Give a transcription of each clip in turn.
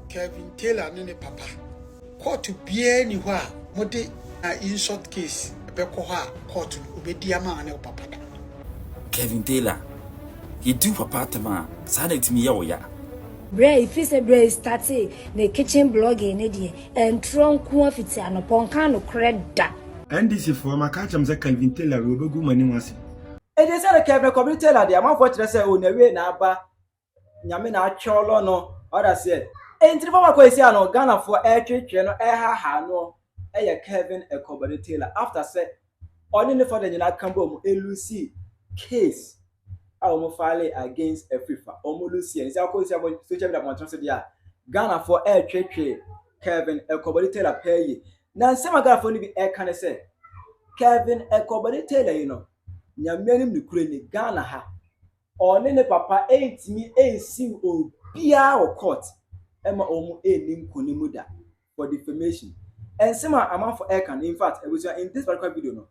Kevin Taylor ne papa court bia ni ho a mode na insult case ebeko ho a court obedi ama ne papa da. Kevin Taylor he do papa tema sada itimi ye oya Bray if is a bray started the kitchen blogging ne die entron ko afiti anoponka no kreda NDC for my catch am say Kevin Taylor we go mani wase e dey say Kevin Taylor dey am for say o na we na aba nyame na acholo no other say entri papa ko esi ano Ghana for twetwe no ha no ye Kevin Taylor after say oni ne for the nyina kambo mu elusi case our file against Afrifa Omolusi and Zako social media montrance dia Ghana for twetwe Kevin Taylor pay na nsema Ghana for ni bi can say Kevin Taylor you know nyame ni kure ni Ghana ha oni ne papa entimi ensi obia o court ema omu enim konimu da for defamation and nsema amount for can in fact it was in this particular video no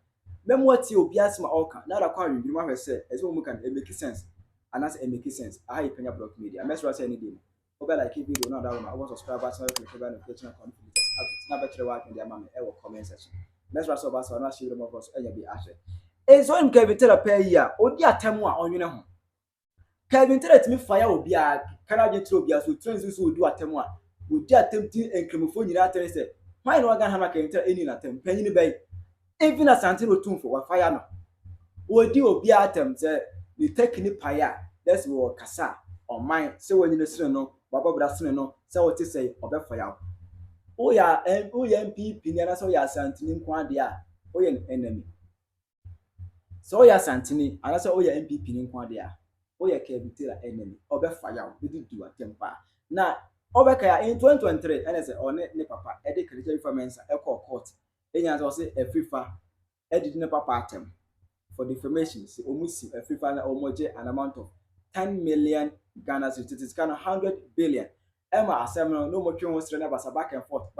mem what you obia sema oka na da kwa review ma say as we can make sense and as it make sense I have Penyah block media mess say any day over like video na that one I was subscribe so click the notification icon for this update na better work in the mama e comment section mess so ba so na share them of us e be ahwe so in Kevin Taylor pay here odi atemu a onwene ho Kevin Taylor timi fire obia kana je tro obia so trends so odi atemu a odi attempting enkrimofo nyina atem say why no gan hama Kevin Taylor eni na tem panyin bay even as Santino tune for fire no odi obia atem say the technique paya that's what kasa on mine say when you sire no baba bra sire no say what say obe fire o ya MPP ni na so ya Santini nkwa de a o ya enemy so ya Santini ana say o ya MPP ni nkwa de a o ya Kevin Taylor enemy obe fire we do atempa na obe kaya in 2023 and say on ne papa e de critical information e court enya say Afrifa e de ne papa atem for defamation see omusi Afrifa na omoje an amount of 10 million Ghana cedis it is kind of 100 billion Emma asem no mo twen won sere na basa back and forth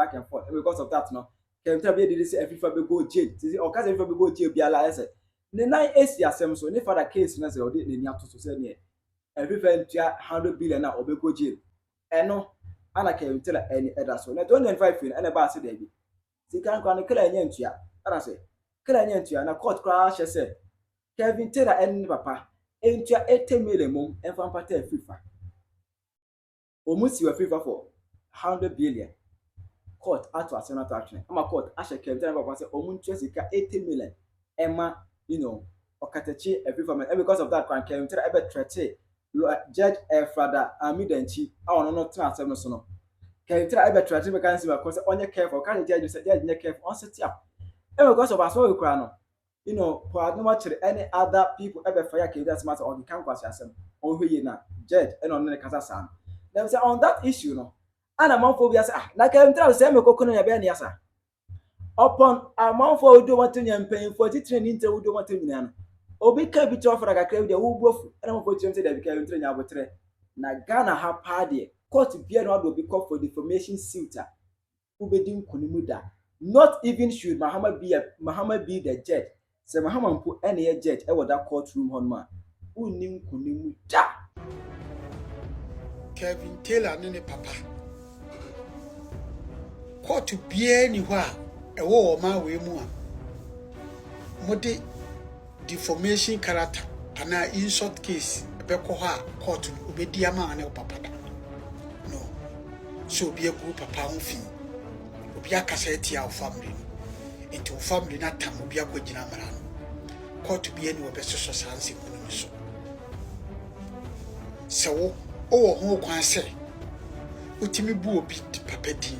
and because of that no Kevin Taylor be say Afrifa be go jail see o ka say Afrifa be go jail bia la say ne nine AC asem so ne father case na say o de ne ni atoso say ne Afrifa ntua 100 billion na o be go jail eno ana Kevin Taylor any other so na 2025 fin ana ba say dey bi see kan kwa ne kala nya ntua ana say kala nya ntua na court crash say Kevin Taylor and papa entua 80 million mum enfan pata Afrifa omusi wa Afrifa for 100 billion court ato asena to action ama court ashe Kevin Taylor papa say omuntua sika 80 million ema you know Okatakyie Afrfia and because of that Kevin Taylor ebe threat judge F00L amidanchi awon no tran asem no so no Kevin Taylor ebe threat be kan say because onye careful kan judge say judge nye careful on set up and because of aso we kura no you know, for no much any other people ever fire Kevin that's matter or the campus asem on who na judge and on the kasa sam them say on that issue no and amount for say na Kevin Taylor say me kokunu ya be na yasa upon amount for do want to nyampan 43 ni ntre do want to nyina no obi ka bi to for kakra bi de wo bofu and amount for trim say that Kevin Taylor nya botre na Ghana ha pa de court bia no do be call for defamation suit who be dim kunimu da not even should Muhammad be the judge. Se Muhammad pu ene ye judge e woda courtroom hon ma unnim kunimu da Kevin Taylor ne papa court bia ni ho a e wo ma we mu a mode defamation character ana insult case ebeko ho a court obedi ama ne papa da no so bia ku papa ho fi obi akasa etia o family into family na tam obi akogina mara no court bia ni obesoso sanse kunu so so o ho kwan se utimi bu obi papa din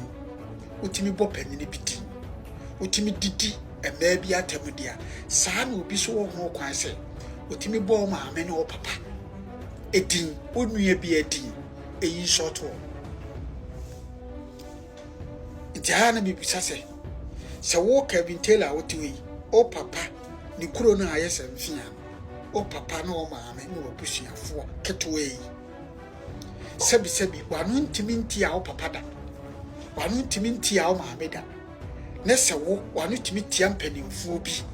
utimi bo panini bidin utimi didi ema bi atem dia saa na obi so ho kwan se utimi bo maame ne o papa edin onua bi edin eyi short wo Diana bi bisa se wo Kevin Taylor wotiwi o papa ni kuro na ayese mfia o papa na o maame ni obusuafo keto yi sebi wanu ntimi ntia o papa da wanu ntimi ntia o maame da ne se wo wanu ntimi tia mpanimfo bi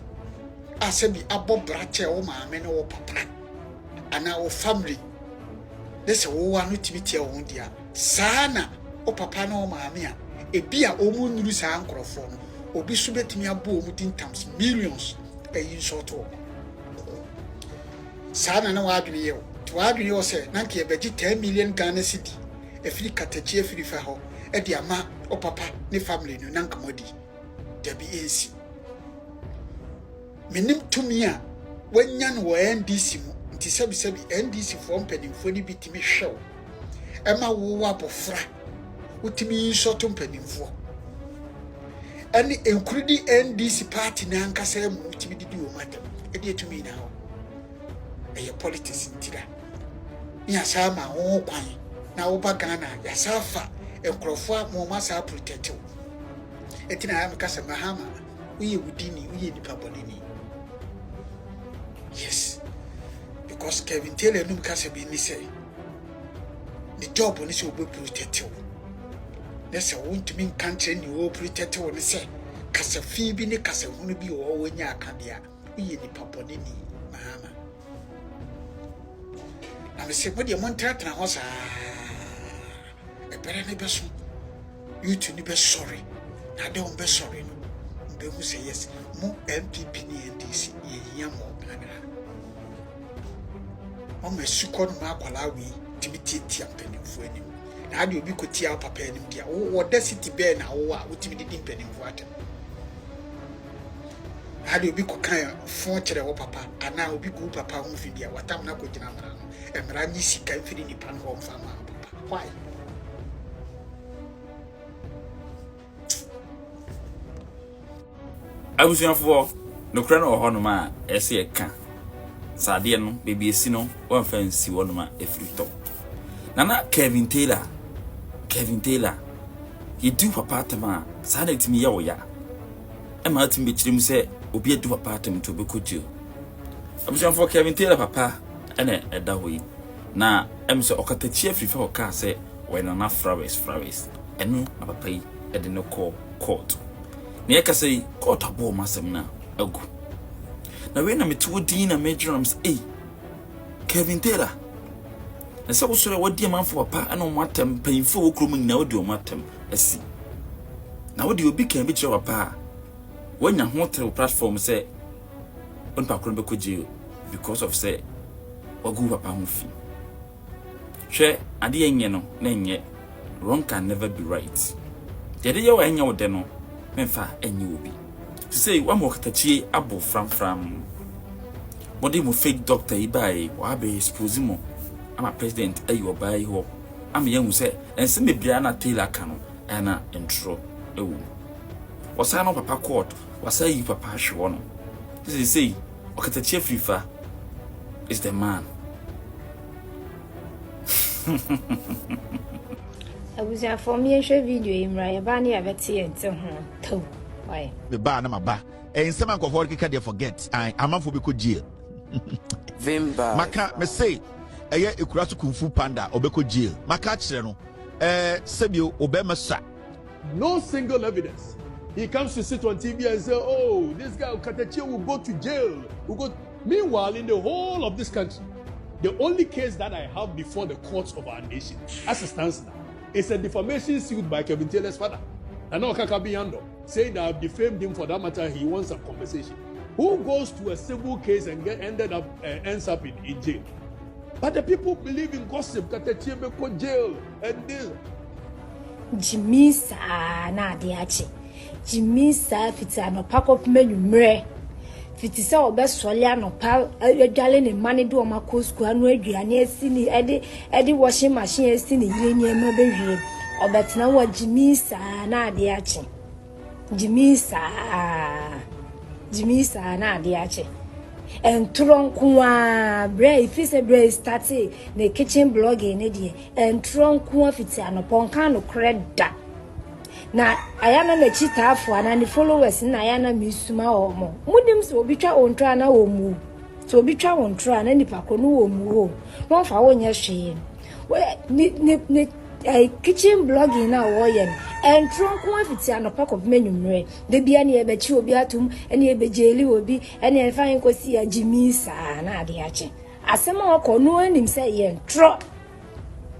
asebi abobra che o maame na o papa ana o family ne se wo wanu ntimi tia wo dia sana o papa na o maame a ebi a omu nuru saa nkrofo no obi so betimi abo omu tin times millions eyin soto saa na wa adwene ye to adwene yo se na nke e beji 10 million Ghana cedi efiri Okatakyie Afrfia ho e de ama o papa ne family no na nkamodi debi ensi menim tumi a wanya no wo NDC mu nti sebi NDC for mpanimfo ni bitimi hwew ema wo wa bofra utimi soto mpanimfo ani enkrudi NDC party na ankasa mu utimi didi wo madam e de tumi na ho eye politics ntira ni asama wo kwan na wo ba Ghana ya safa enkrofo mo ma sa protect wo etina ya mkasa mahama uye udini uye dipabonini. Yes, because Kevin Taylor no mkasa bi ni say the job on is obe protect you. Nessa won't mean country ni wo protect you ni say kasa fi bi ni kasa hunu bi wo wonya akabia uye dipabonini mahama. Na me say mo de montratra ho sa e pere ne beso you to ni be sorry. Na de on be sorry no. Mbe who say yes, mo MPP ni NDC ye yamo Ghana. O me sukon ma kwala wi timiti ampenimfo anim. Na ade obi kotia papa anim dia. Wo da city be na wo a wotimi di mpenimfo atem. Na ade obi kokan fon kire wo papa ana obi go papa ho fi dia watam na ko gina mara no. Emra ni sika firi ni pan ho mfa ma papa. Why? Abusuafo no kra no ho no ma ese e ka sade no bebi esi no won fancy wo no ma efrito nana Kevin Taylor he do papa tama sade timi ya wo ya e ma timi bechirim se obi edu papa tam to be kojo abusuafo Kevin Taylor papa ene eda hoyi na emse Okatakyie Afrfia ho ka se we na flowers eno na papa yi ede no court na yeka say court abo masem na agu na we na metu din na medrums Kevin Taylor na se wo sore wadi amanfo papa ana matem payinfo wo krom nyina wadi o matem asi na wadi obi kan bi kire papa wanya ho tere platform say on pa krom be koji because of say wagu papa ho fi hwe ade yenye no na enye wrong can never be right dede ye wa enya wo de no memfa enye obi to say wa mo Okatakyie abo fram body mo fake doctor ibai wa be expose mo ama president ayi obai ho am ye hu say ense mebia na Taylor ka no ana intro ewu wasa no papa court wasa yi papa hwe no this is say Okatakyie Afrfia is the man. Abuja for me share video imra ya ba ni abeti ente ho to why me ba na maba e nsema nkofo keka dey forget amafo be ko jail vimba maka me say eye ekuraso kumfu panda obeko jail maka kire no sebio obema sa no single evidence. He comes to sit on TV and say, oh, this guy Okatakyie will go to jail. Meanwhile, in the whole of this country, the only case that I have before the courts of our nation, as it stands now, is a defamation suit by Kevin Taylor's father. And Okatakyie Afrfia saying that I've defamed him. For that matter, he wants some compensation. Who goes to a civil case and ends up in jail? But the people believe in gossip. Okatakyie will go to jail and this. Jimmy sa na adiachi. Jimmy sa fiti anopa kopmenyu mre. Fiti sa obesole anopa adwale ne mane do omako school anu aduane asi ni edi washing machine asi ni yire nyema bewie. Obetena wa Jimmy sa na adiachi. Jimmy sa na adiachi. And Tronqua Bray, if it's a Bray started the kitchen blogging, and Tronqua fits an upon kind of credit. Now, I am a cheetah for and the followers in Ayana Misuma or more. Mudims will be try on Trana or move. So be try on Tran and the Paconu or move. One for 1 year shame. Well, a kitchen blogging now, and Tronqua fits an opaque of menu. The Biani Bechu Biatum, and ye Bejeli will be, and I find see a Jimmy sa na diache. As some more no him say yen tro.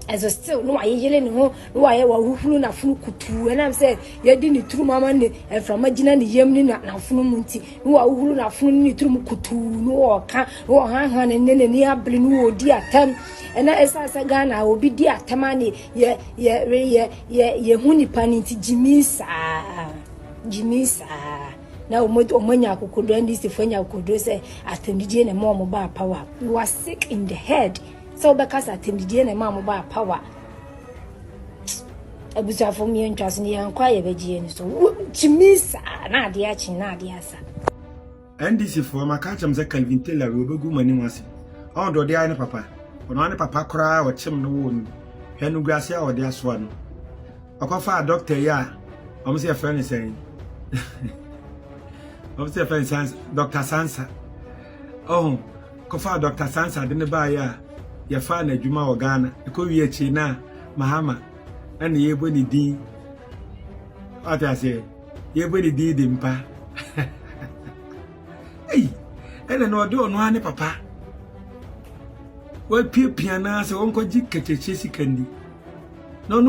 as a still no I yelling ho no I who na funu kutu and I'm say you didn't true mama and from Magina the Yemni na funu munti no who na funu trum kutu no can no han and then near blue dear tem and as a Ghana will be dear tamani ye huni paninti Jimmy's now Monya could do this if when you could do say attend the and more mobile power. You are sick in the head. So because I attend the and more mobile power. I was for me and trust me and quiet Virginia. So Jimmy's Nadia Chinadia. And this is for my catch them the Calvin Taylor will go money once. Oh, do they are papa? On one papa cry or chim no one. Henu Gracia or their swan. I call for a doctor, yeah. I'm say a friend is saying. I'm say a friend Dr. Sansa. Oh, Kofa Dr. Sansa didn't buy ya father Juma or Ghana. You could be a China, Mahama, and ye when he did. What I say, ye when he did him, pa. Hey, and I know do no papa. Well, piano, so Uncle Dick catch a chasey candy. No,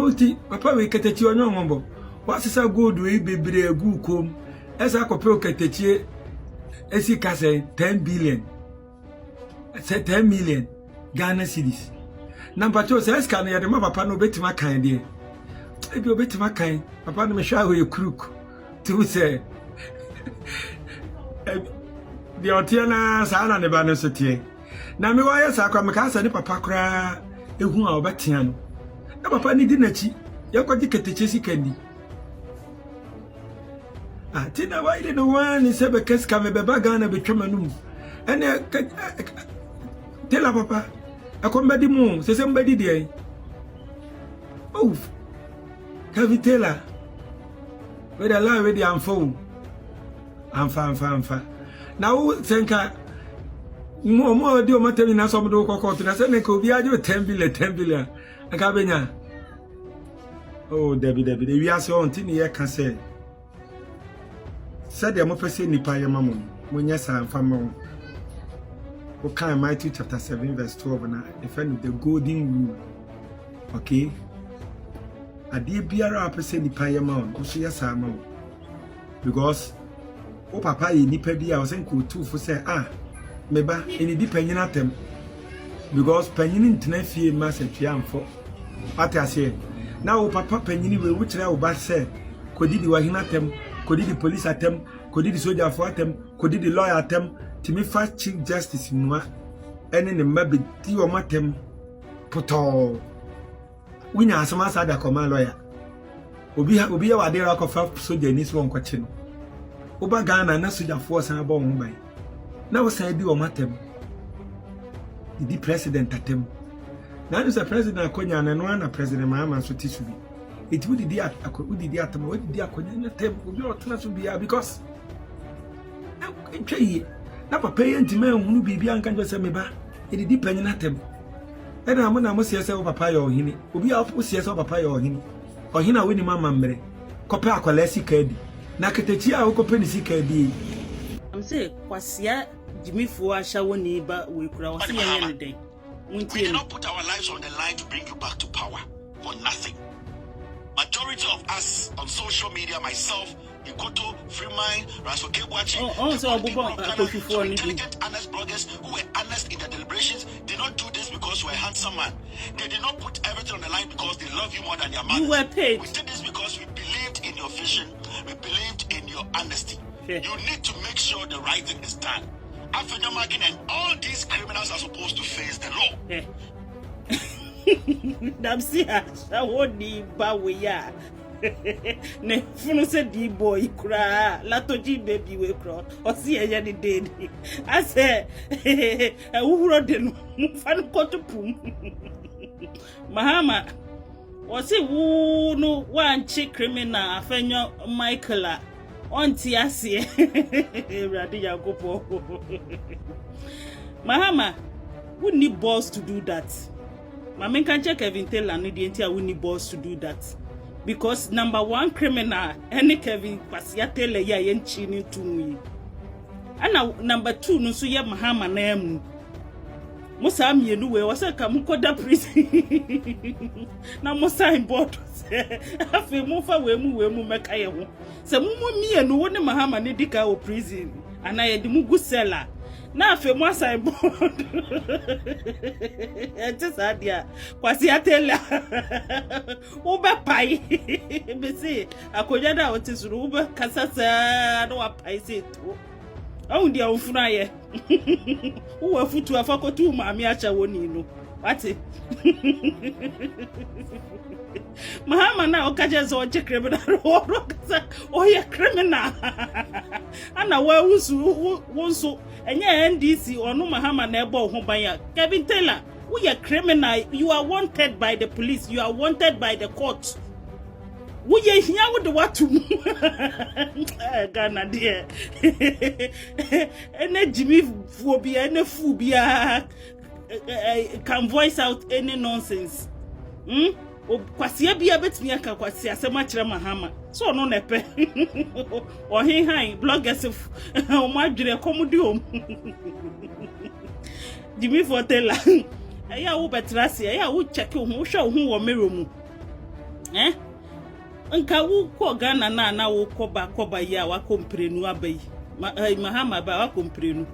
papa, we catch you on your mumbo. What's so good, we be a good comb. As I could catch you, as you can say 10 billion. I said 10 million Ghana cedis. Number 2 says, can you remember papa no bet my kind, dear? If you bet my kind, papa no show you crook. To say, the Otiana Sana the Banasity. Now, me why I come across any papa cry, a woman or Batian. No, papa need dinner. You got to get a chasey candy. Ah, Tina, why did no one is ever case come a bagana be tremendum? And tell her, papa, I come by the moon, say somebody there. Oh, can you tell her? Where the lie with the unfold. I'm fine. Now, thank her. More do matter in some do cocoa to say, could be 10 billion. I can't. Oh, Debbie, we are so on tin can say. Said the Mopesi Nipa Yamam, when yes, I'm from Okai Matthew chapter 7, verse 12, and I defend the golden rule. Okay? A dear Biara Pesi Nipa Yamam, also yes, I'm because oh, papa, Nipa Dia was in too for say, maybe any depending at them because penning to Nephi Master Triumph for what I say. Now, papa penny will which I will say, could the Wahinatem, could the police at them, could the soldier for them, could the lawyer at them, to me first Chief Justice in one, and in the maybe Tio Matem put all. We know some other command lawyer. Ubi a day of soldier in this one question. Oba Ghana, no soldier force and a bomb by. Now, say, do a matem. The president at them. Now, is a president Konya and one a president Mahama so to be. It would be at the atom, what the Konya your class would be because now pay and man who be Bianca and Samiba. It depends on them. And I'm going to say, Papa or Hini, will be up with yes or Papa or Hini, or Hina winning Mamma Mary. Copper Colesi Kedi. Nakatechia or Copenisi Kedi. I'm saying, Quasia, Jimmy Fuasha, one neighbor, we could see any day. We cannot put our lives on the line to bring you back to power for nothing. Majority of us on social media, myself, Ikoto, Freemind, Raso Kebwachi, intelligent, honest bloggers who were honest in their deliberations, did not do this because you were a handsome man. They did not put everything on the line because they love you more than their mother. You were paid. We did this because we believed in your vision, we believed in your honesty. Yeah. You need to make sure the right thing is done. African American and all these criminals are supposed to face the law. Yeah. Damsia, I won't be Bawaya. Ne Funo said, the boy cry, Latoji baby will cry, or see a yanny dead. I said, who wrote the Mufan Kotopum? Mahama was it who no one chick criminal, Fenyo Michael. Auntie Asie, Radia Gopo. Mahama, we need balls to do that. Mama can check Kevin Taylor and the we need balls to do that. Because number one criminal, any Kevin Pasia Taylor, ya yen chini to me. And now number two, no so ya Mahama name. Musa mienu we wasa ka mukoda prison na mo sign board afi mo fa we mu meka ye ho se mo mienu wo ne mahama ne dika o prison ana ye di mu gusela na afi mo sign board enti sadia kwasi atela wo be pai be se akonya da o tisuru wo be kasasa no wa pai se to awu dia ofuna ye uwa futu afakotu maami acha woni no wati mahama na okaje zo oje criminal ro kasa oye criminal ana wa wonso enye NDC onu mahama na ebo ho ban ya Kevin Taylor we are criminal, you are wanted by the police, you are wanted by the court. We are here with the what to Ghana dear. Any Jimmy phobia, any phobia can voice out any nonsense. Kwasia bia betimi aka kwasia se machire mahama. So no nepe. O hin han bloggers o madwire komudi om. Jimmy Fotela. Eya wo betrase, eya wo check wo hwe wo wo mirror mu. Nka wo ko Ghana na wo koba ya wa komprenu abai mahama ba wa komprenu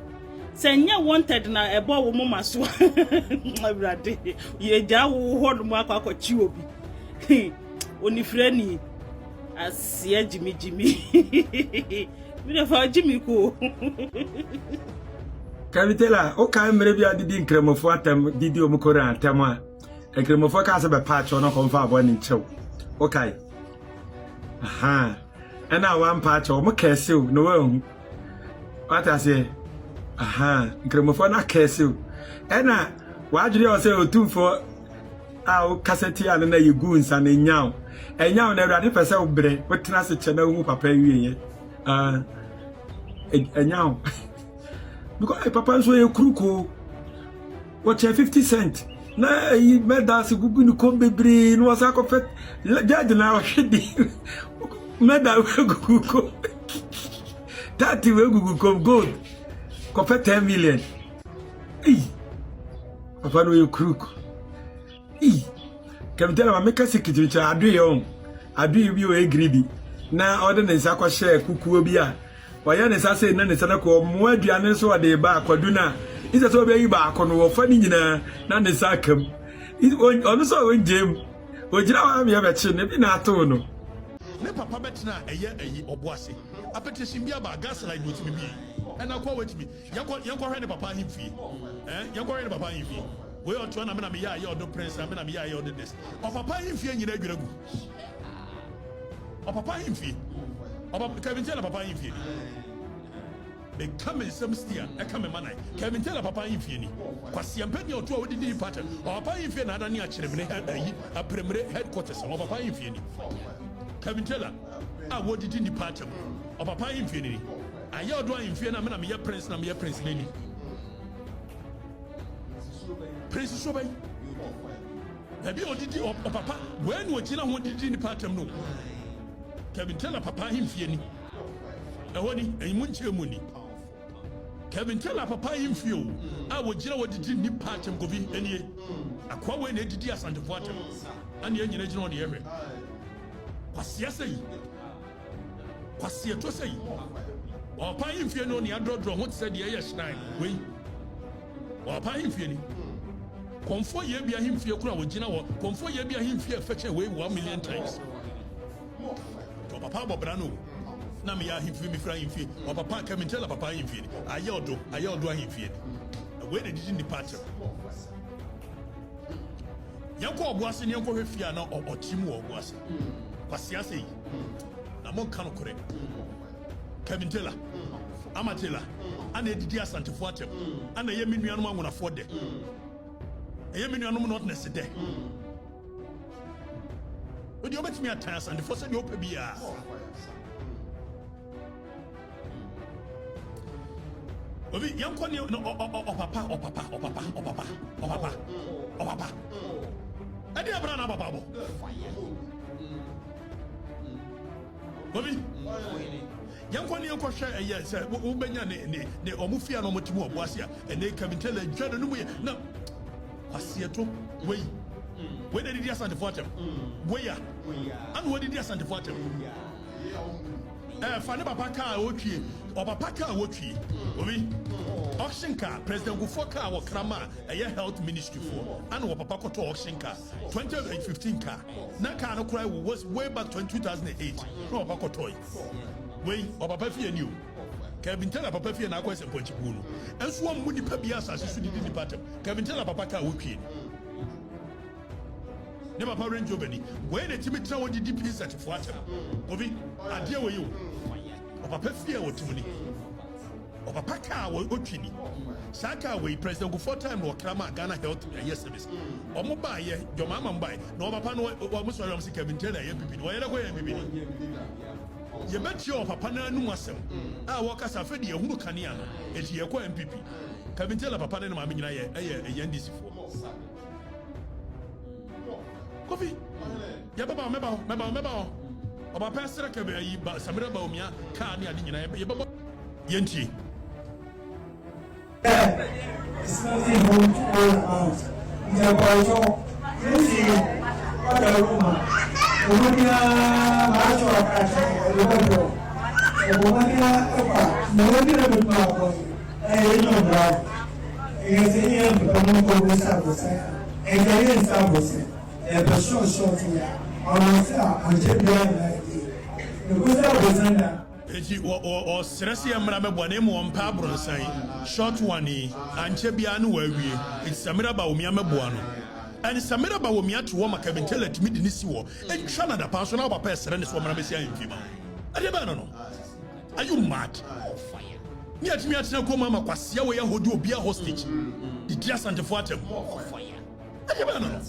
senya wanted na ebo wo mama so abrade ye ja wo hodo mu akwachi obi oni freni asia jimi mi na fa jimi ko Kavitela o ka mere bia didi nkremofo atam didi o mukora atam a nkremofo ka se be patch no konfa abo ni nchew okay. Aha. And I want patch or more castle, no. What I say? Aha. Gramophone castle. And why do you say 2 for our cassette and then you goons and a now? And now never had a person bread. What can I say? Channel who papa you? And now because papa so a crook. What's 50 cents? Na yi meda se gugu ni kombe bre no wasa ko fet judge na hwede meda gugu ko 30 we gugu ko gold ko fet 10 million papa no you crook Kevin Taylor make secretary cha adu bi o greedy na order ne sa ko share kukuo bi a waya ne sa say na ne sa ko mo aduane so de ba akwaduna is so be ba akono wo fa ni nyina na ne sa kam ono so won jem o jira wa me be chi ne bi na ato no ne papa betina eye oboase apetition bia ba gas line no timi bi ena kwa wetimi yankwa hwe ne papa himfi yankwa hwe ne papa himfi we on to na me ya ye odo prince na me na me ya ye odo this o papa himfi nyina adwiragu o papa himfi o papa Kevin Taylor papa himfi be come some steer e come manai Kevin Taylor papa himfi ni kwasi ampani oto a wodi di pattern o papa himfi na adani a kyeremre ayi a premier headquarters o papa himfi ni Kevin Taylor a wodi di pattern o papa himfi ni aye odo himfi na me na me ya prince nani Prince Sobay. Have you did o papa when you china ho did ni pattern no Kevin Taylor papa himfi ni e woni enmunche muni Kevin Taylor papa himfi o a wo gira wo did ni pattern go bi enie akwa we na didi asantefo atem ani nyina gira on yehwe kwasia sei kwasia to sei o papa himfi no ni adrodro ho tse de ye shrine we o papa himfi ni Comfort ye be him fear kuna wogina wo comfort ye be him fear fetch away 1 million times. To papa bobrano na me ya him fear me fra him fear or papa come tell papa him fear ayodo him fear we dey didn't depart yanko obuase ne yanko hwefia na otimu obuase kwasia sei na mon kan kore Kevin Taylor Amatela ana edidi asantefo atem ana ye menuanu anwonafo de I am not necessary. Would you bet me a task and the first you open beer? Young Conny, papa. I did a brand of bubble. Bobby, young Conny, Uncle Share, yes, Ubenya, the Omufia no Motimu, Boasia, and they come and tell a general. No. Pasieto, way. Where did you send the photo? Where? And where did you send the photo? Fane papa car wotwie or papa car wotwie obi auction car president Gufo car wo krama health ministry for and wo papa koto auction car 2015 car na car no cry was way back 2008 no papa koto we or papa fie new Kevin tell papa fie na akwese ponchibu no enso wo mu nipa bia asase su di department Kevin tell papa car wotwie ne papa range obani we na timi tra wo di DP certificate obi ade we you papa fie wotumuni o papa ka wo otwini saka we president go for time no krama Ghana health service o mo ba ye jomama mbai no papa no o mo so yom sika bintela ye bibi no ye ko ye bibi ye beti o papa na anu asem a wo kasa fe de ehunu kanea no eti ye ko MPP ka bintela papa na ma nyina ye NDC fo kofi ya baba meba Oba pastor ka be yi ba Samira ba omia ka ne ade nyina ye baba yenti it's nothing going to all about the boy this is what the woman omonia macho akata obodo omonia epa no be na be ma boy no bra say you be come ko be service there is service e be short here on say on Eji o stress ya mra mebone mo mpa bronsan short one anche bia no wawie eti Samira ba omia meboa no and Samira ba omia to wo maka bentela timi di nisi wo entwa na da pa so na papa esere ne so mra besia mfima ade ba no are you mad ni atimi atena ko mama kwasea we ya hodi obi a hostage di dia santefo atem ade ba no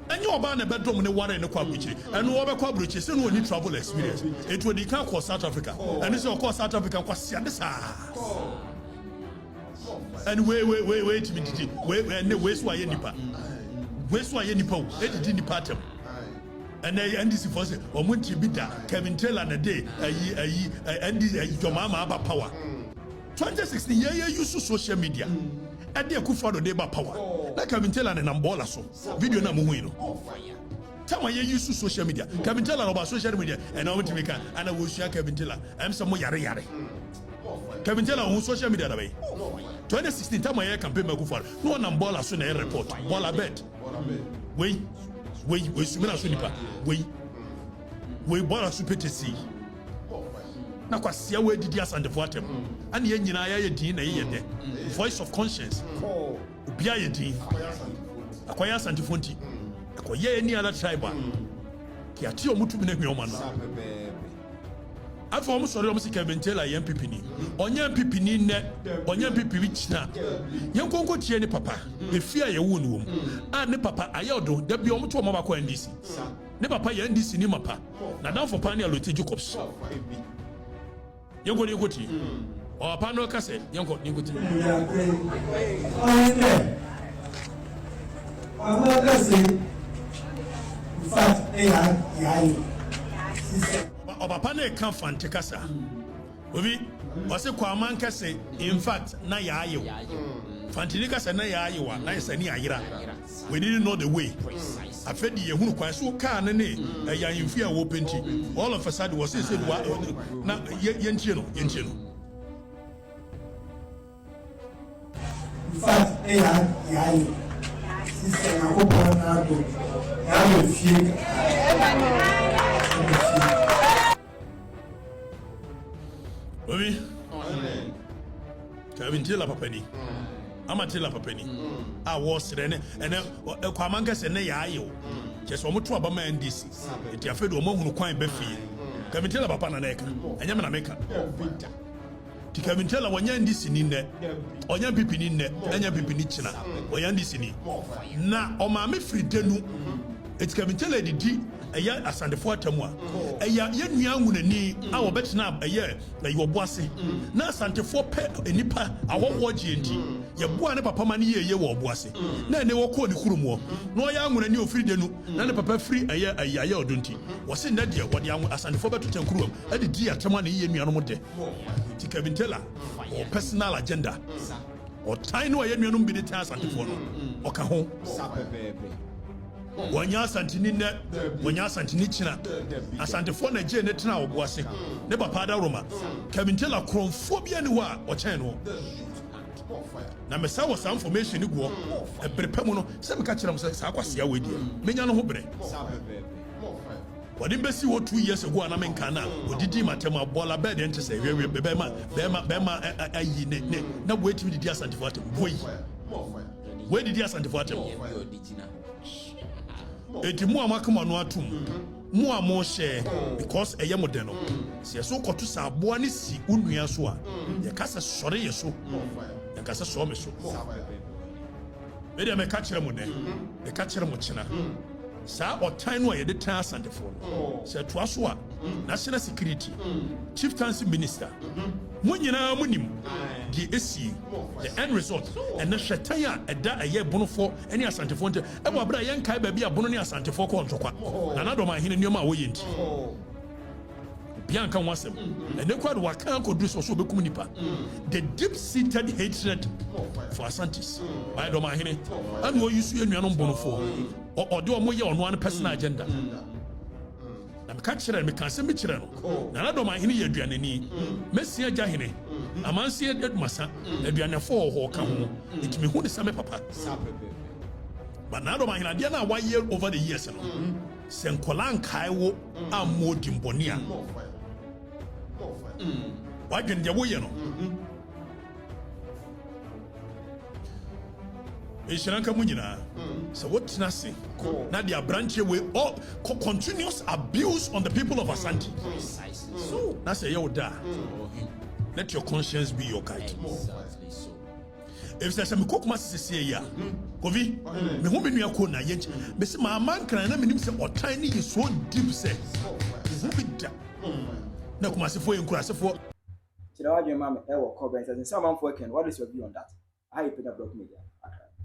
and you are a bedroom in the water in the Kwabuchi, and no other Kwabuchi, so no need travel experience. It will become called South Africa, and this is of course South Africa was and wait, and the waste why any part. Waste why any po, it didn't depart him. And they end this for say, or Munchi Bita, Kevin Taylor and a day, and your mama about power. 2016 year use social media. And they could follow the power. Like Kevin Taylor and Ambola so video na muwino. Tell me you use social media. Kevin Taylor about social media and I want to make and I will share Kevin Taylor. I'm some more yare. Kevin Taylor on social media that way. 2016 time my campaign me go for. No one Ambola so na report. Bola bet. We sumina so nipa. We bola so petesi. Na kwasia we didi asande foatem and ye nyina ya din na ye de voice of conscience obia ye din akwaya asante fonti akoye any other tribe ki ati omutumi na hwioma no afọ sori omo sika bentela ye MPP ni onye MPP ni ne onye MPP wi china ye nkonko tie ni papa e fia ye wo no a ne papa ayodo da bi omo to omo ba ko NDC ne papa ye NDC ni mapa na dan for panel Lotte Jacobs Yango ni goti. O pano kase yango ni goti. O papa na kan fante kasa. Obi o se kwa man kase in fact na ya ayo. Fantini kasa na ya ayo wa na yesa ni ayira. We didn't know the way. Afedi ye hunu kwa so car ne ya yimfia wo penti. All of a sudden was said na yentie no. In fact, sister na ko na do. Ya le fie. Obi. Kevin Taylor papa ni. Amatela papa ni. A was rene and kwa manka se ne ya ayo. Just omo to abama NDC. Eti afedo omo hunu kwan be fie. Kevin Taylor papa na neka. Anya me na meka. Ti Kevin Taylor wanya NDC ni ne. Onya pipi ni ne. Anya pipi ni china. Onya NDC ni. Na oma me free denu. Eti Kevin Taylor didi eya asandefo atamwa. Eya ye nua hunani a wo betina eye na yo boase. Na asandefo pe enipa awowo gienti. Ye boa ne papa ma ne ye wo boase. Na ne wo ko ni kurumo. Na oya hunani ofiri denu. Na ne papa free eye odonti. Wo se na de wo de asandefo beto tankurum. Ade di atamwa ne ye nua no mo de. Ti Kevin Taylor or personal agenda. ɔtan no ayɛ nuanom bi de tan asantefoɔ no ɔka ho wɔnya asanteni nɛ wɔnya asanteni kyina asantefoɔ na gye ne tena ɔbo ase ne papa da roma Kevin Taylor krɔmfoɔ bi ani hɔ a ɔkyɛn no na mesa wɔ saa information ni guɔ ɛbere pɛ mu no sɛ meka kyerɛ m sɛ saa kwasia wɔ deɛ menya no ho bere wɔde mbɛsi wɔ 2 years ago ana menka na wɔdidi matam abɔla bɛɛ deɛ nte sɛ bɛma ayi ne na wɔatumi didi asantefoɔ atam wɔdidi asantefoɔ atam eti mu a makama no atum mu a mo hyɛ because ɛyɛ mo den no sɛ so kɔto sa aboa ne si unua so a yɛ kasa sɔre yɛ so yɛ kasa sɔ me so me de me ka kyerɛ mo ne me ka kyerɛ mo kyena saa ɔtan no a yɛde tan asantefoɔ no sɛ toa so a national security chieftaincy minister mo nyinaa mo nim di esi the end result ɛna hwɛtan a ɛda ɛyɛ bonofoɔ ɛne asantefoɔ nte ɛbɔ abira yɛn kae baabi a bono ne asantefoɔ kɔ ntɔkwa na nadɔm ahene nneɛma a wɔyɛ nti bia nka ho asɛm ɛne kwa de waka akɔduru sɛ ɔso ɔbɛkum nipa the deep seated hatred for asantes ayɛ dɔm ahene ɛne ɔyi so yɛ nuanom bonofoɔ ɔde ɔmo yɛ ɔno ano personal agenda na meka kyerɛ meka asɛm bi kyerɛ no na nadɔm ahene yɛ aduanani mɛsia agya hene amanseɛ adumasa aduanefoɔ wɔ hɔ ka ho ɛtumi hu ne sɛ me papa but nadɔm ahene adeɛ no a wayɛ over the years no sɛ nkɔla nkae wo a mmɔ dimbɔne a wadwene deɛ woyɛ no ɛhyira nka mu nyinaa sɛ wotena se na de aberanteɛ wei continuous abuse on the people of Asante na sɛ ɛyɛ wo da let your conscience be your guide ɛfisɛ sɛ mekɔkoma sesesie yi a kovi meho me nua ko na yɛnkyi mɛsɛ maama nkran na menim sɛ ɔtan ne yɛ so deep sɛ ho bi da na kumasefoɔ yɛ nkurasefoɔ kyerɛ wadwene ma me ɛwɔ comment sɛ amanfoɔ can what is your view on that? I Penyah Block Media.